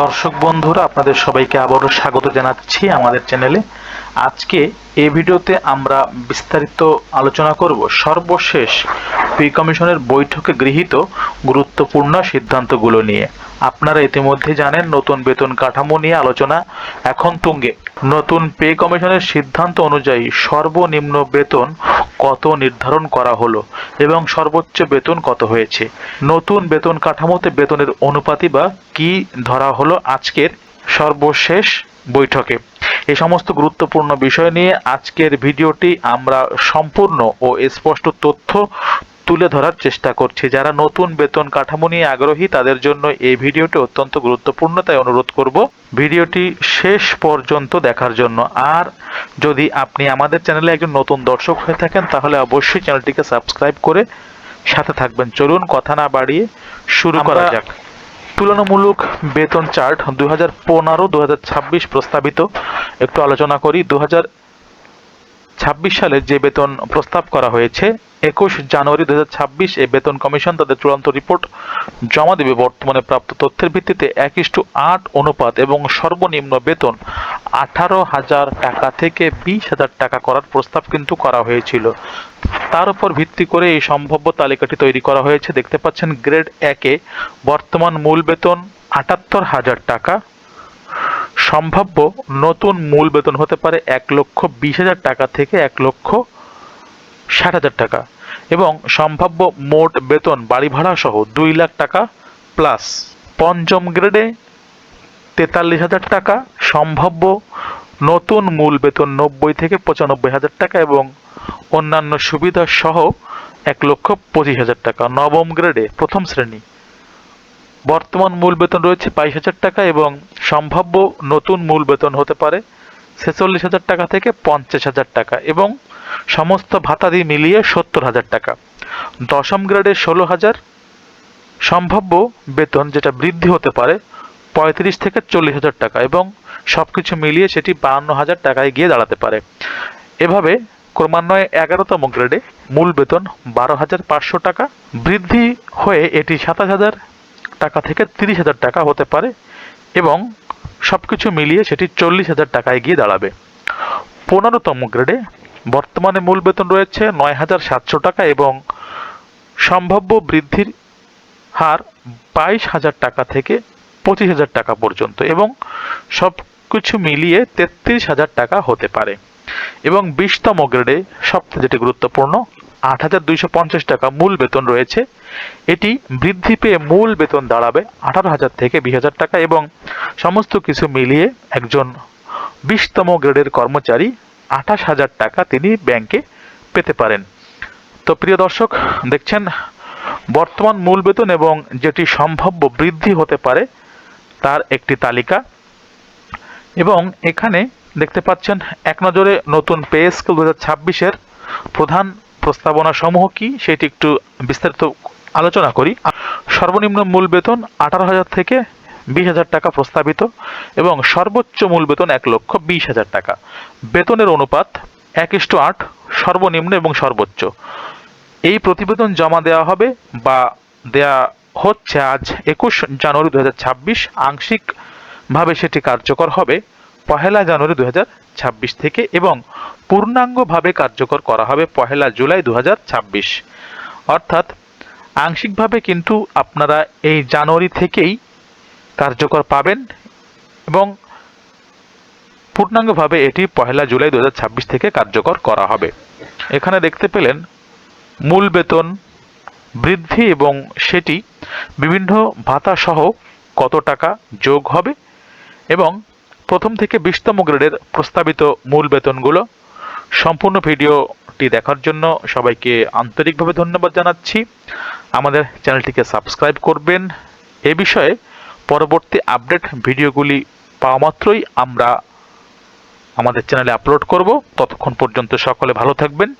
দর্শক বন্ধুরা, আপনাদের সবাইকে আবারও স্বাগত জানাচ্ছি আমাদের চ্যানেলে। আজকে এই ভিডিওতে আমরা বিস্তারিত আলোচনা করব সর্বশেষ পে কমিশনের বৈঠকে গৃহীত গুরুত্বপূর্ণ সিদ্ধান্তগুলো নিয়ে। আপনারা ইতিমধ্যে জানেন, নতুন বেতন কাঠামো নিয়ে আলোচনা এখন তুঙ্গে। নতুন পে কমিশনের সিদ্ধান্ত অনুযায়ী সর্বনিম্ন বেতন কত নির্ধারণ করা হলো এবং সর্বোচ্চ বেতন কত হয়েছে। নতুন বেতন কাঠামোতে বেতনের অনুপাতই বা কি ধরা হলো আজকের সর্বশেষ বৈঠকে। এই সমস্ত গুরুত্বপূর্ণ বিষয় নিয়ে আজকের ভিডিওটি আমরা সম্পূর্ণ ও স্পষ্ট তথ্য তুলে ধরার চেষ্টা করছি। যারা নতুন বেতন কাঠামো নিয়ে আগ্রহী তাদের জন্য এই ভিডিওটি অত্যন্ত গুরুত্বপূর্ণ, তাই অনুরোধ করব ভিডিওটি শেষ পর্যন্ত দেখার জন্য। আর যদি আপনি আমাদের চ্যানেলে একজন নতুন দর্শক হয়ে থাকেন তাহলে অবশ্যই চ্যানেলটিকে সাবস্ক্রাইব করে সাথে থাকবেন। চলুন কথা না বাড়িয়ে শুরু করা যাক। তুলনামূলক বেতন চার্ট 2015-2026 প্রস্তাবিত একটু আলোচনা করি। 2026 সালে যে বেতন প্রস্তাব করা হয়েছে, 21 জানুয়ারি 2026 এই বেতন কমিশন তাদের চূড়ান্ত রিপোর্ট জমা দেবে। বর্তমানে প্রাপ্ত তথ্যের ভিত্তিতে 1:8 অনুপাত এবং সর্বনিম্ন বেতন 18,000 টাকা থেকে 20,000 টাকা করার প্রস্তাব কিন্তু করা হয়েছিল। তার উপর ভিত্তি করে এই সম্ভাব্য তালিকাটি তৈরি করা হয়েছে। দেখতে পাচ্ছেন, গ্রেড 1-এ বর্তমান মূল বেতন 78,000 টাকা। সম্ভাব্য নতুন মূল বেতন হতে পারে 1,20,000 টাকা থেকে 1,60,000 টাকা এবং সম্ভাব্য মোট বেতন বাড়ি ভাড়া সহ 2 লাখ টাকা প্লাস। পঞ্চম গ্রেডে 43,000 টাকা। সম্ভাব্য নতুন মূল বেতন 90 থেকে 95,000 টাকা এবং অন্যান্য সুবিধা সহ 1,25,000 টাকা। নবম গ্রেডে প্রথম শ্রেণী বর্তমান মূল বেতন রয়েছে 22,000 টাকা এবং সম্ভাব্য নতুন মূল বেতন হতে পারে 46,000 টাকা থেকে 50,000 টাকা এবং সমস্ত ভাতাদি মিলিয়ে 70,000 টাকা। দশম গ্রেডে 16,000। সম্ভাব্য বেতন যেটা বৃদ্ধি হতে পারে 35 থেকে 40,000 টাকা এবং সবকিছু মিলিয়ে সেটি 52,000 টাকায় গিয়ে দাঁড়াতে পারে। এভাবে ক্রমান্বয়ে 11তম গ্রেডে মূল বেতন 12,500 টাকা, বৃদ্ধি হয়ে এটি 27,000 টাকা থেকে 30,000 টাকা হতে পারে এবং সবকিছু মিলিয়ে সেটি 40,000 টাকায় গিয়ে দাঁড়াবে। 15তম গ্রেডে বর্তমানে মূল বেতন রয়েছে 9,700 টাকা এবং সম্ভাব্য বৃদ্ধির হার 22,000 টাকা থেকে 25,000 টাকা পর্যন্ত এবং সবকিছু মিলিয়ে 33,000 টাকা হতে পারে। এবং 20তম গ্রেডে সবচেয়ে যেটি গুরুত্বপূর্ণ, 8,250 টাকা মূল বেতন রয়েছে। এটি বৃদ্ধি পেয়ে মূল বেতন দাঁড়াবে 18,000 থেকে 20,000 টাকা এবং সমস্ত কিছু মিলিয়ে একজন 20তম গ্রেডের কর্মচারী 28,000 টাকা তিনি ব্যাংকে পেতে পারেন। তো প্রিয় দর্শক, দেখছেন বর্তমান মূল বেতন এবং যেটি সম্ভাব্য বৃদ্ধি হতে পারে তার একটি তালিকা। এবং এখানে দেখতে পাচ্ছেন এক নজরে নতুন পে স্কেল 2026-এর প্রধান প্রস্তাবনা সমূহ কি সেটি একটু বিস্তারিত আলোচনা করি। সর্বনিম্ন মূল বেতন 18,000 থেকে 20,000 টাকা প্রস্তাবিত এবং সর্বোচ্চ মূল বেতন 1,20,000 টাকা। বেতনের অনুপাত 1:8 সর্বনিম্ন এবং সর্বোচ্চ। এই প্রতিবেদন জমা দেওয়া হবে বা দেয়া হচ্ছে আজ 21 জানুয়ারি 2026। আংশিকভাবে সেটি কার্যকর হবে 1 জানুয়ারি 2026 থেকে এবং পূর্ণাঙ্গভাবে কার্যকর করা হবে 1 জুলাই 2026। অর্থাৎ আংশিকভাবে কিন্তু আপনারা এই জানুয়ারি থেকেই কার্যকর পাবেন এবং পূর্ণাঙ্গভাবে এটি 1 জুলাই 2026 থেকে কার্যকর করা হবে। এখানে দেখতে পেলেন মূল বেতন বৃদ্ধি এবং সেটি বিভিন্ন ভাতা সহ কত টাকা যোগ হবে এবং প্রথম থেকে 20তম গ্রেডের প্রস্তাবিত মূল বেতনগুলো। সম্পূর্ণ ভিডিওটি দেখার জন্য সবাইকে আন্তরিকভাবে ধন্যবাদ জানাচ্ছি। আমাদের চ্যানেলটিকে সাবস্ক্রাইব করবেন। এ বিষয়ে পরবর্তী আপডেট ভিডিওগুলি পাওয়া মাত্রই আমরা আমাদের চ্যানেলে আপলোড করব। ততক্ষণ পর্যন্ত সকলে ভালো থাকবেন।